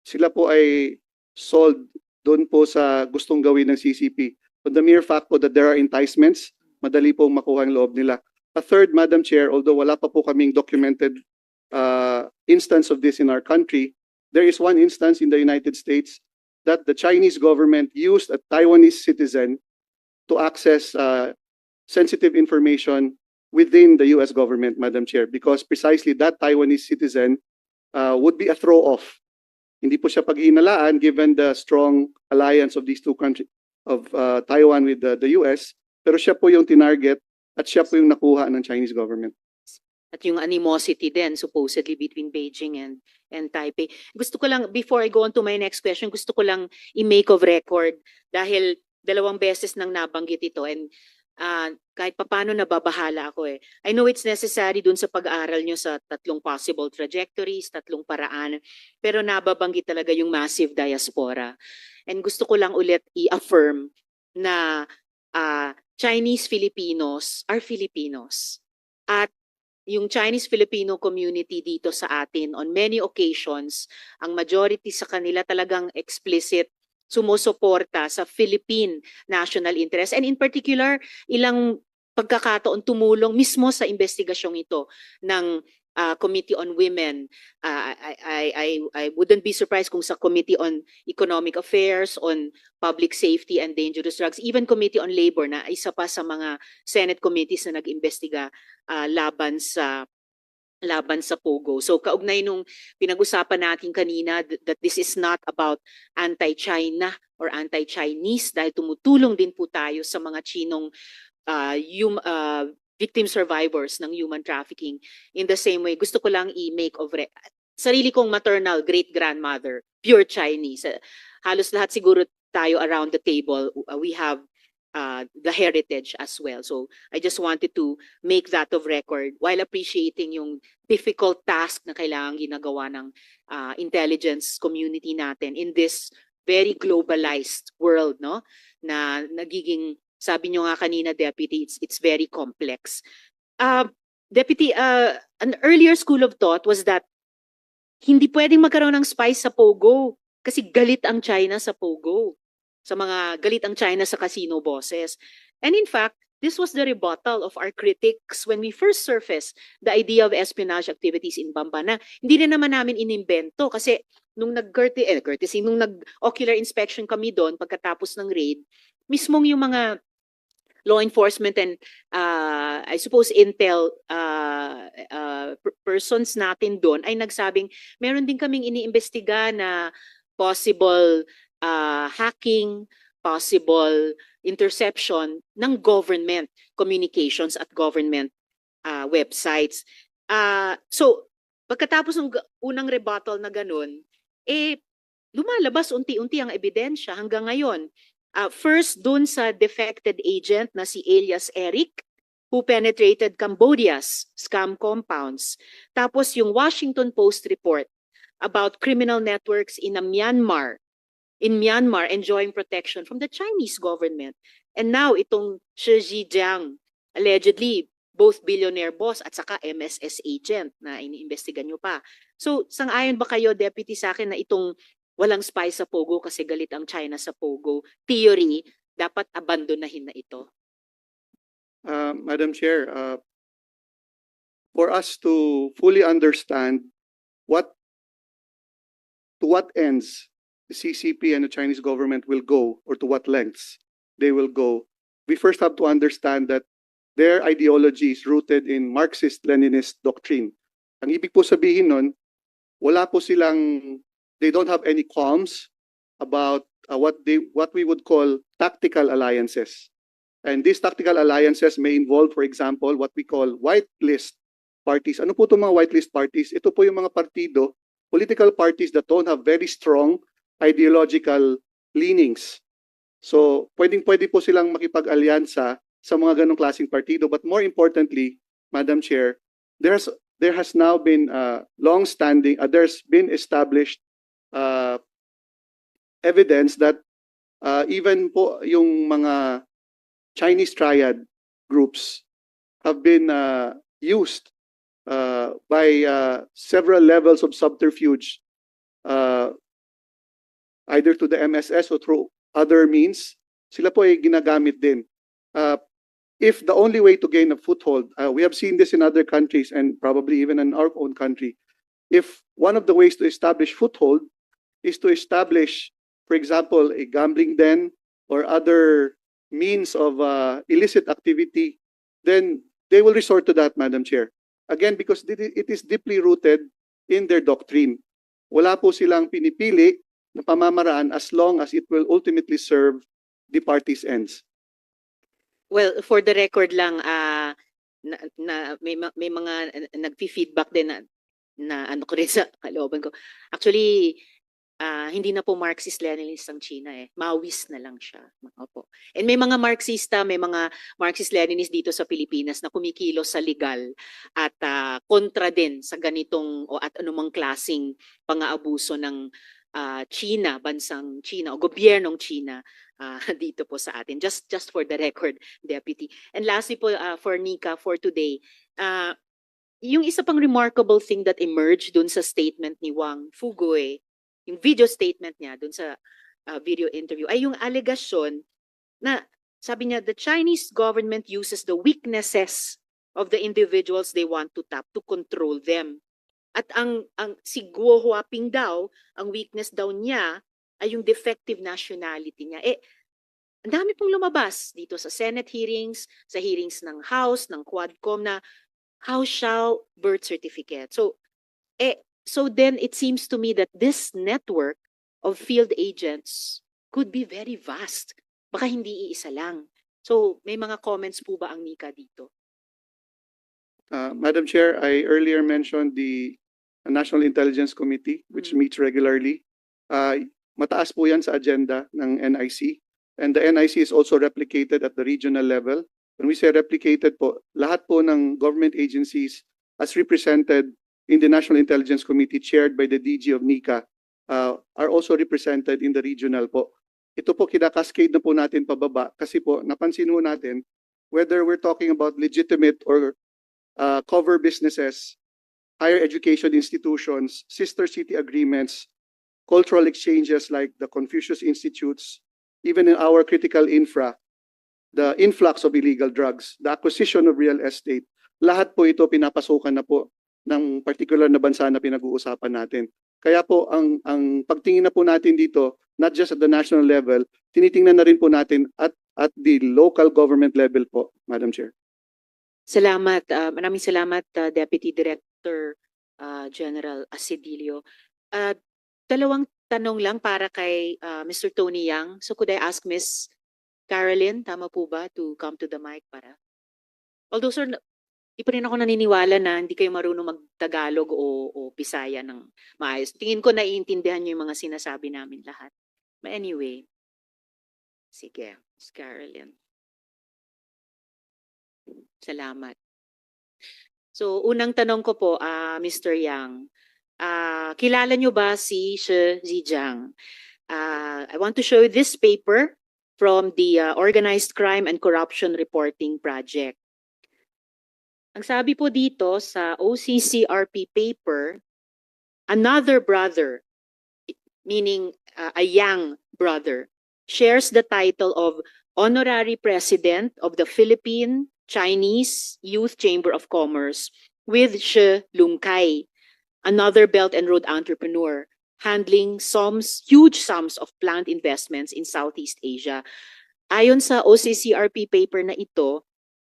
sila po ay sold doon po sa gustong gawin ng CCP. But the mere fact po that there are enticements, madali pong makuha ang loob nila. A third, Madam Chair, although wala pa po kaming documented instance of this in our country, there is one instance in the United States that the Chinese government used a Taiwanese citizen to access sensitive information within the US government, Madam Chair, because precisely that Taiwanese citizen would be a throw-off. Hindi po siya paghihinalaan given the strong alliance of these two countries, of Taiwan with the US, pero siya po yung tinarget at siya po yung nakuha ng Chinese government. At yung animosity din supposedly between Beijing and Taipei. Gusto ko lang, before I go on to my next question, gusto ko lang i-make of record dahil 2 beses nang nabanggit ito and kahit papano nababahala ako eh. I know it's necessary dun sa pag-aaral nyo sa 3 possible trajectories, 3 paraan, pero nababanggit talaga yung massive diaspora. And gusto ko lang ulit i-affirm na Chinese Filipinos are Filipinos. At yung Chinese Filipino community dito sa atin, on many occasions, ang majority sa kanila talagang explicit sumusuporta sa Philippine national interest. And in particular, ilang pagkakataon tumulong mismo sa investigasyong ito ng Committee on Women. I wouldn't be surprised kung sa Committee on Economic Affairs, on Public Safety and Dangerous Drugs, even Committee on Labor na isa pa sa mga Senate committees na nag-imbestiga laban sa POGO. So kaugnay nung pinag-usapan natin kanina that this is not about anti-China or anti-Chinese dahil tumutulong din po tayo sa mga Chinong victim survivors ng human trafficking. In the same way, gusto ko lang i-make of sarili kong maternal great-grandmother, pure Chinese. Halos lahat siguro tayo around the table, we have the heritage as well. So I just wanted to make that of record while appreciating yung difficult task na kailangan ginagawa ng intelligence community natin in this very globalized world, no? Na nagiging, sabi nyo nga kanina, Deputy, it's very complex. Deputy, an earlier school of thought was that hindi pwedeng magkaroon ng spies sa POGO kasi galit ang China sa POGO. Galit ang China sa casino bosses. And in fact, this was the rebuttal of our critics when we first surfaced the idea of espionage activities in Bamba na hindi rin naman namin inimbento kasi nung nung nag-ocular inspection kami doon pagkatapos ng raid, mismong yung mga law enforcement and I suppose intel persons natin doon ay nagsabing meron din kaming iniimbestiga na possible hacking, possible interception ng government communications at government websites. So, pagkatapos ng unang rebuttal na ganun, lumalabas unti-unti ang ebidensya hanggang ngayon. First, dun sa defected agent na si Elias Eric, who penetrated Cambodia's scam compounds. Tapos yung Washington Post report about criminal networks in Myanmar enjoying protection from the Chinese government. And now itong Shi Zhejiang, allegedly both billionaire boss at saka MSS agent na iniimbestigan nyo pa. So, sang-ayon ba kayo, Deputy, sa akin na itong walang spy sa Pogo kasi galit ang China sa Pogo theory, dapat abandonahin na ito? Madam Chair, for us to fully understand to what ends the CCP and the Chinese government will go, or to what lengths they will go, we first have to understand that their ideology is rooted in Marxist-Leninist doctrine. Ang ibig po sabihin nun, they don't have any qualms about what we would call tactical alliances. And these tactical alliances may involve, for example, what we call whitelist parties. Ano po itong mga whitelist parties? Ito po yung mga partido, political parties that don't have very strong ideological leanings. So, pwede po silang makipag-alyansa sa mga ganong klaseng partido. But more importantly, Madam Chair, there has now been there's been established evidence that even po yung mga Chinese triad groups have been used by several levels of subterfuge, either to the MSS or through other means. Sila po ay ginagamit din. If the only way to gain a foothold, we have seen this in other countries and probably even in our own country, if one of the ways to establish foothold is to establish, for example, a gambling den or other means of illicit activity, then they will resort to that, Madam Chair. Again, because it is deeply rooted in their doctrine. Wala po silang pinipili na pamamaraan as long as it will ultimately serve the party's ends. Well, for the record lang, may mga nagfi-feedback din na ano ko rin sa kalooban ko. Actually, hindi na po Marxist-Leninist ang China eh. Maoist na lang siya. Opo. And may mga Marxista, may mga Marxist-Leninist dito sa Pilipinas na kumikilos sa legal at kontra din sa ganitong o at anumang klasing pang-aabuso ng China, bansang China o gobyernong China dito po sa atin. Just for the record, Deputy. And lastly po for Nika for today, yung isa pang remarkable thing that emerged dun sa statement ni Wang Fugoy, yung video statement niya dun sa video interview, ay yung allegation na sabi niya, the Chinese government uses the weaknesses of the individuals they want to tap to control them. At ang si Guo Huaping daw, ang weakness daw niya ay yung defective nationality niya. Ang dami pong lumabas dito sa Senate hearings, sa hearings ng House, ng Quadcom na House shall birth certificate. So then it seems to me that this network of field agents could be very vast. Baka hindi iisa lang. So may mga comments po ba ang Nika dito? Madam Chair, I earlier mentioned the National Intelligence Committee, which meets regularly. Mataas po yan sa agenda ng NIC. And the NIC is also replicated at the regional level. When we say replicated po, lahat po ng government agencies as represented in the National Intelligence Committee chaired by the DG of NICA are also represented in the regional po. Ito po kinakascade na po natin pababa kasi po napansin ho natin whether we're talking about legitimate or cover businesses, higher education institutions, sister city agreements, cultural exchanges like the Confucius Institutes, even in our critical infra, the influx of illegal drugs, the acquisition of real estate, lahat po ito pinapasukan na po ng particular na bansa na pinag-uusapan natin. Kaya po ang pagtingin na po natin dito, not just at the national level, tinitingnan na rin po natin at the local government level po, Madam Chair. Salamat. Maraming salamat, Deputy Director General Asedilio. Dalawang tanong lang para kay Mr. Tony Yang. So could I ask Miss Carolyn, tama po ba, to come to the mic para? Although sir, di pa rin ako naniniwala na hindi kayo marunong mag-Tagalog o Bisaya ng maayos. Tingin ko naiintindihan niyo yung mga sinasabi namin lahat. But anyway, sige, Miss Carolyn. Salamat. So, unang tanong ko po, Mr. Yang, kilala nyo ba si Shi Zhejiang? I want to show you this paper. from the Organized Crime and Corruption Reporting Project. Ang sabi po dito sa OCCRP paper, another brother, meaning a young brother, shares the title of Honorary President of the Philippine Chinese Youth Chamber of Commerce with Shi Lungkai, another Belt and Road entrepreneur, handling huge sums of planned investments in Southeast Asia. Ayon sa OCCRP paper na ito,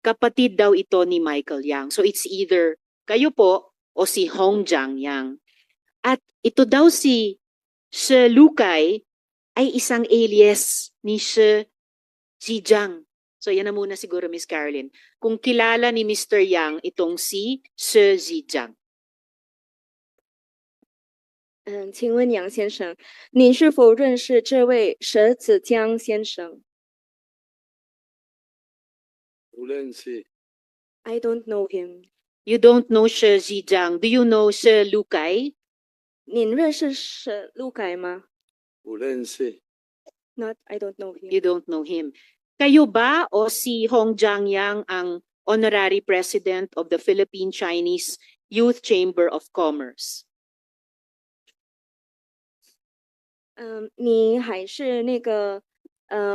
kapatid daw ito ni Michael Yang. So it's either kayo po o si Hongjiang Yang. At ito daw si Shi Lukay ay isang alias ni Shi Zhejiang. So yan na muna siguro, Miss Caroline. Kung kilala ni Mr. Yang itong si Shi Zhejiang. 请问杨先生，您是否认识这位佘子江先生 ？I don't know him. You don't know Shi Zhejiang. Do you know Shi Lukay? 您认识佘陆改吗？Not, I don't know him. You don't know him. Kayo ba o si Hongjiang Yang ang Honorary President of the Philippine Chinese Youth Chamber of Commerce? 你还是那个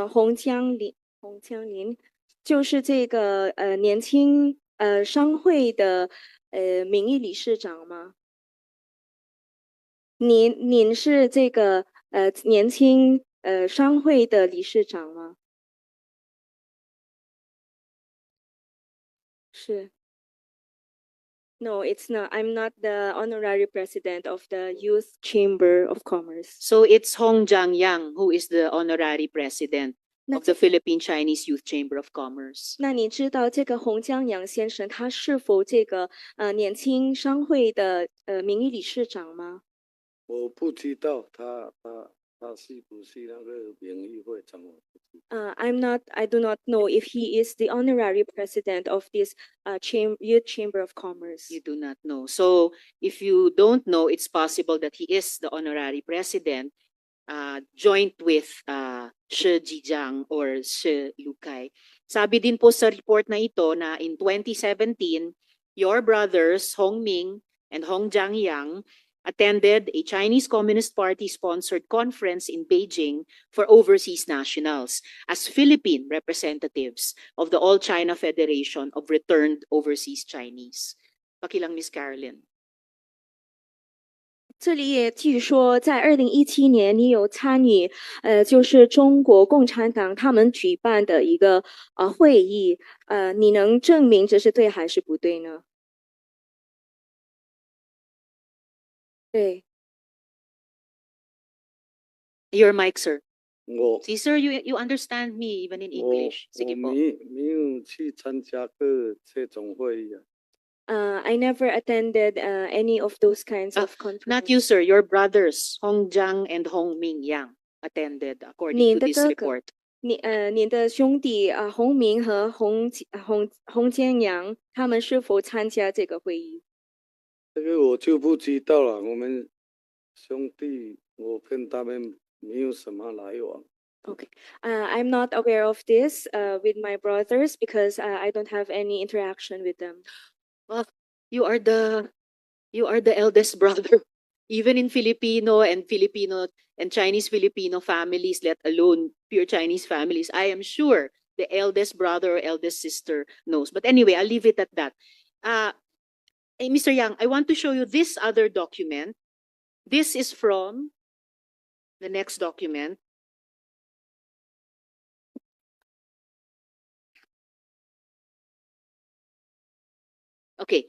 洪江林，就是这个年轻商会的名誉理事长吗？您是这个年轻商会的理事长吗？是。No, it's not. I'm not the honorary president of the Youth Chamber of Commerce. So it's Hongjiang Yang who is the Honorary President 那 of the Philippine Chinese Youth Chamber of Commerce. 那你知道这个洪江阳先生他是否这个年轻商会的名誉理事长吗？我不知道他是不是那个名誉会长，我不知道。I do not know if he is the honorary president of this Youth Chamber of Commerce. You do not know. So if you don't know, it's possible that he is the Honorary President, joint with Shi Zhejiang or Shi Lukay. Sabi din po sa report na ito na in 2017, your brothers Hong Ming and Hongjiang Yang attended a Chinese Communist Party-sponsored conference in Beijing for overseas nationals as Philippine representatives of the All China Federation of Returned Overseas Chinese. Pakilang, Miss Caroline. 这里也据说，在2017年，你有参与，就是中国共产党他们举办的一个会议，你能证明这是对还是不对呢？对。Your mic, sir. 我 See, sir, you understand me even in English. 我 Sige po. 没有去参加过这种会议啊。I never attended any of those kinds of conferences. Not you, sir. Your brothers, Hongjiang and Hong Ming Yang, attended according to this report. 你的兄弟洪明和洪坚阳，他们是否参加这个会议？这个我就不知道了。我们兄弟，我跟他们没有什么来往。 Okay. I'm not aware of this with my brothers because I don't have any interaction with them. Well, you are the eldest brother. Even in Filipino and Chinese Filipino families, let alone pure Chinese families, I am sure the eldest brother or eldest sister knows. But anyway, I'll leave it at that. Mr. Yang, I want to show you this other document. This is from the next document. Okay,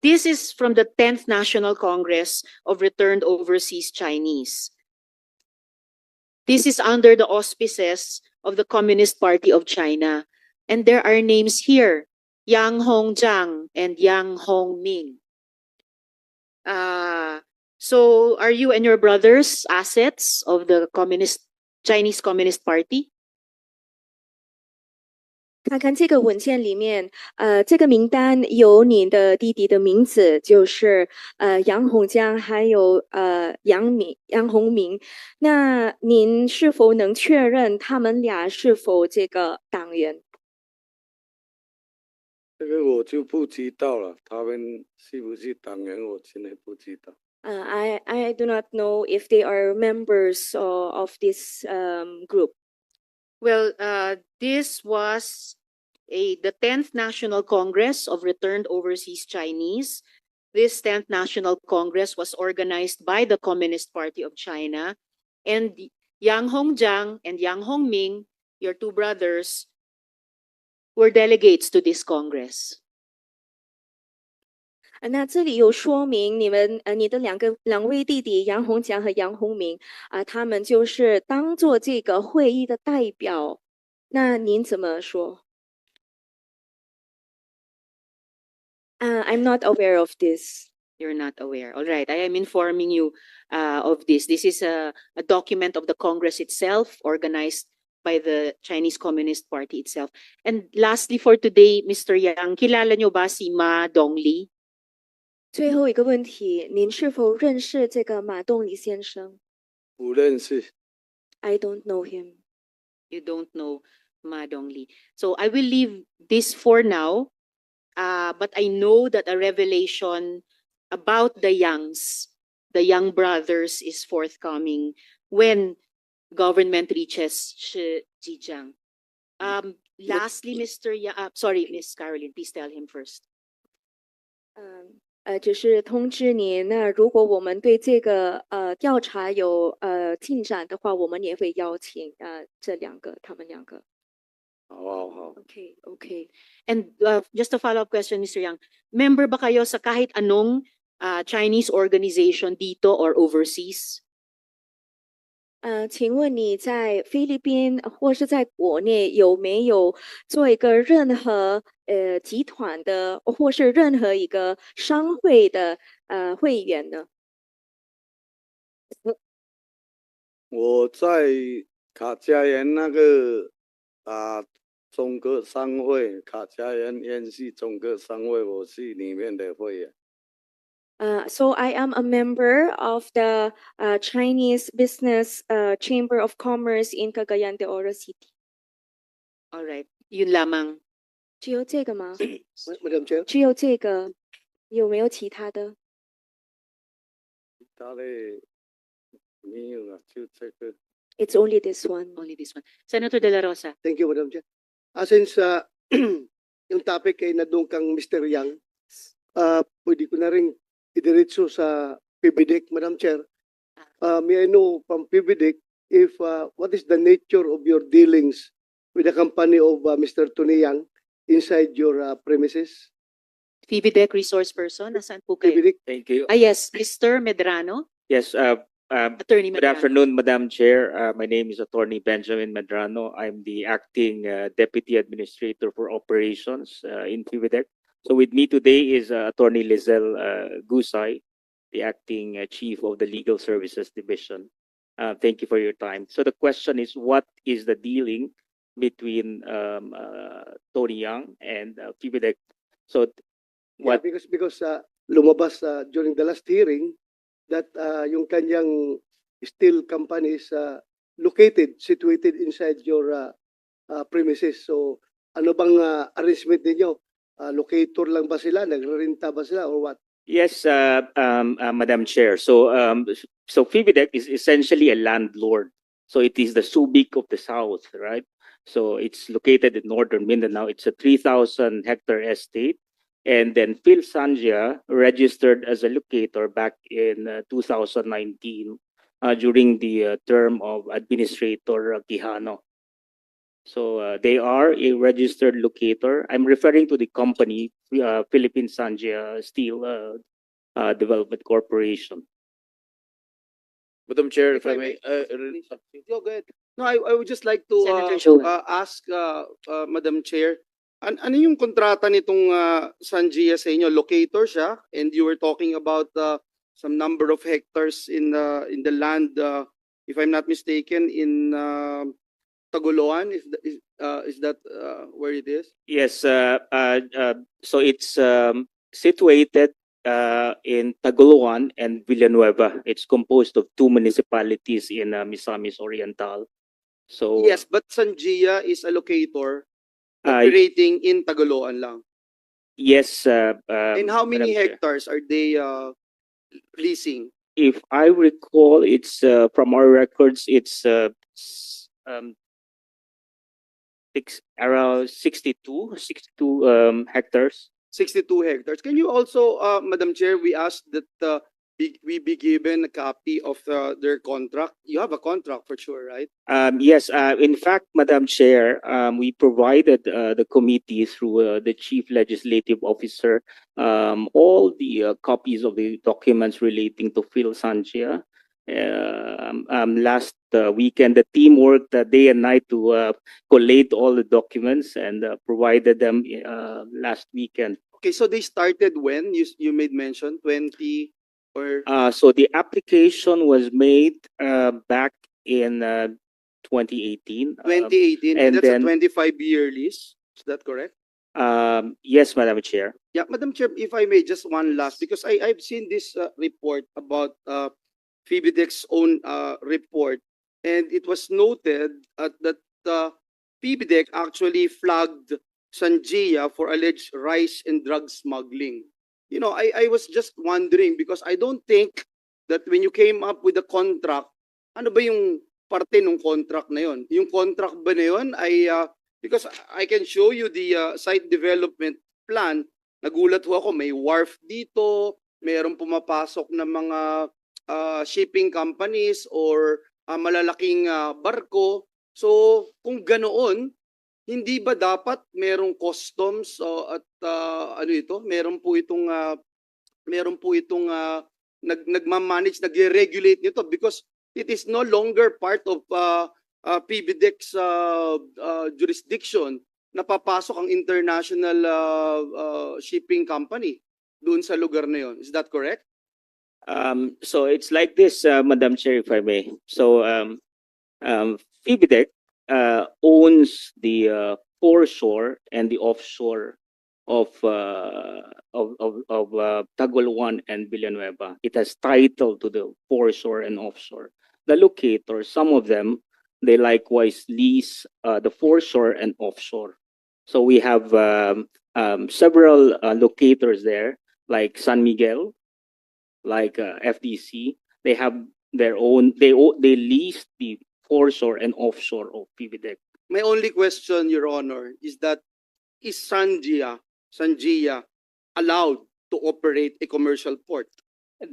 this is from the 10th National Congress of Returned Overseas Chinese. This is under the auspices of the Communist Party of China. And there are names here, Yang Hongjiang and Yang Hongming. So are you and your brothers assets of the Chinese Communist Party? 看看这个文件里面，这个名单有你的弟弟的名字，就是杨洪江，还有杨洪明。那您是否能确认他们俩是否这个党员？这个我就不知道了，他们是不是党员，我真的不知道。I do not know if they are members of this group. Well, this was the 10th National Congress of Returned Overseas Chinese. This 10th National Congress was organized by the Communist Party of China, and Yang Hongjiang and Yang Hongming, your two brothers, were delegates to this Congress. 那这里有说明你的两位弟弟杨洪强和杨洪明他们就是当做这个会议的代表。那您怎么说？I'm not aware of this. You're not aware. All right. I am informing you of this. This is a document of the Congress itself, organized by the Chinese Communist Party itself. And lastly for today, Mr. Yang, kilala nyo ba si Ma Dongli? 最后一个问题，您是否认识这个马东李先生不认识。 ？I don't know him. You don't know Ma Dongli. So I will leave this for now. But I know that a revelation about the Yang brothers is forthcoming when government reaches Zhejiang. Lastly, Mr. Sorry, Miss Caroline, please tell him first. 只是通知您，那如果我们对这个调查有进展的话，我们也会邀请他们两个。好。Okay. And just a follow-up question, Mr. Yang. Member ba kayo sa kahit anong Chinese organization dito or overseas? 请问你在菲律宾或是在国内有没有做一个任何集团的或是任何一个商会的会员呢？我在卡加园那个中国商会，卡加园延续中国商会，我是里面的会员。So I am a member of the Chinese Business Chamber of Commerce in Cagayan de Oro City. All right. Yun lamang. 只有这个吗？ Madam Chair. 只有这个，有没有其他的？他的没有了，就这个。 It's only this one. Only this one. Senator De La Rosa. Thank you, Madam Chair. Since yung topic ay nadung kang Mr. Yang, pwede ko na rin idiretso sa PBDIC, Madam Chair. May I know from PBDIC if what is the nature of your dealings with the company of Mr. Tony Yang inside your premises? PBDEC resource person. Nasaan po kayo? PBDIC. Thank you. Yes, Mr. Medrano. Yes, Attorney good Medrano. afternoon, Madam Chair. My name is Attorney Benjamin Medrano. I'm the acting Deputy Administrator for Operations in PBDEC. So with me today is Attorney Lizelle Gusay, the acting Chief of the Legal Services Division. Thank you for your time. So the question is, what is the dealing between Tony Yang and PBDEC? So what? Yeah, because lumabas during the last hearing that yung kanyang steel company is situated inside your premises. So ano bang arrangement ninyo? Locator lang ba sila? Nagrerenta ba sila or what? Yes, Madam Chair. So PBDEC is essentially a landlord. So it is the Subic of the South, right? So it's located in northern Mindanao. It's a 3,000 hectare estate. And then Phil Sanjia registered as a locator back in 2019 during the term of Administrator Quijano. So they are a registered locator. I'm referring to the company, Philippine Sanjia Steel Development Corporation. Madam Chair, if If I I may, Go ahead. No, I would just like to Senator Joel. ask Madam Chair, ano yung kontrata nitong Sanjia sa inyo? Locator siya, and you were talking about some number of hectares in the land, if I'm not mistaken, in Tagoloan? Is that where it is? Yes, so it's situated in Tagoloan and Villanueva. It's composed of two municipalities in Misamis Oriental. So Yes, but Sanjia is a locator uh, operating in Tagoloan lang. yes, And how many Madam Chair. hectares are they leasing? If I recall, it's from our records, it's around 62 hectares. 62 hectares. Can you also, Madam Chair, we asked that we be given a copy of their contract. You have a contract for sure, right? Yes, in fact, Madam Chair, we provided the committee through the Chief Legislative Officer all the copies of the documents relating to Phil Sanchia. Last weekend, the team worked day and night to collate all the documents and provided them last weekend. Okay, so they started when? You made mention 20 or So the application was made back in 2018. 2018, and and that's a then- 25-year lease. Is that correct? Yes, Madam Chair. Yeah, Madam Chair, if I may, just one last, because I've seen this report about PBDEC's own report, and it was noted that PBDEC actually flagged Sanjia for alleged rice and drug smuggling. You know, I was just wondering because I don't think that when you came up with the contract, ano ba yung parte ng contract na yon? Yung contract ba na yon ay because I can show you the site development plan. Nagulat ho ako, may wharf dito, mayroong pumapasok na mga shipping companies or malalaking barko. So, kung ganoon, hindi ba dapat merong customs at ano ito? Meron po itong nagmamanage, nagre-regulate nito because it is no longer part of PBDEC's jurisdiction na papasok ang international shipping company doon sa lugar na yon. Is that correct? So it's like this, Madam Chair, if I may. So PBDEC owns the foreshore and the offshore of Tagoloan and Villanueva. It has title to the foreshore and offshore. The locators, some of them, they likewise lease the foreshore and offshore. So we have several locators there, like San Miguel, like FDC. They have their own. They lease the foreshore and offshore of PBDEC. My only question, Your Honor, is that is Sanjia allowed to operate a commercial port? They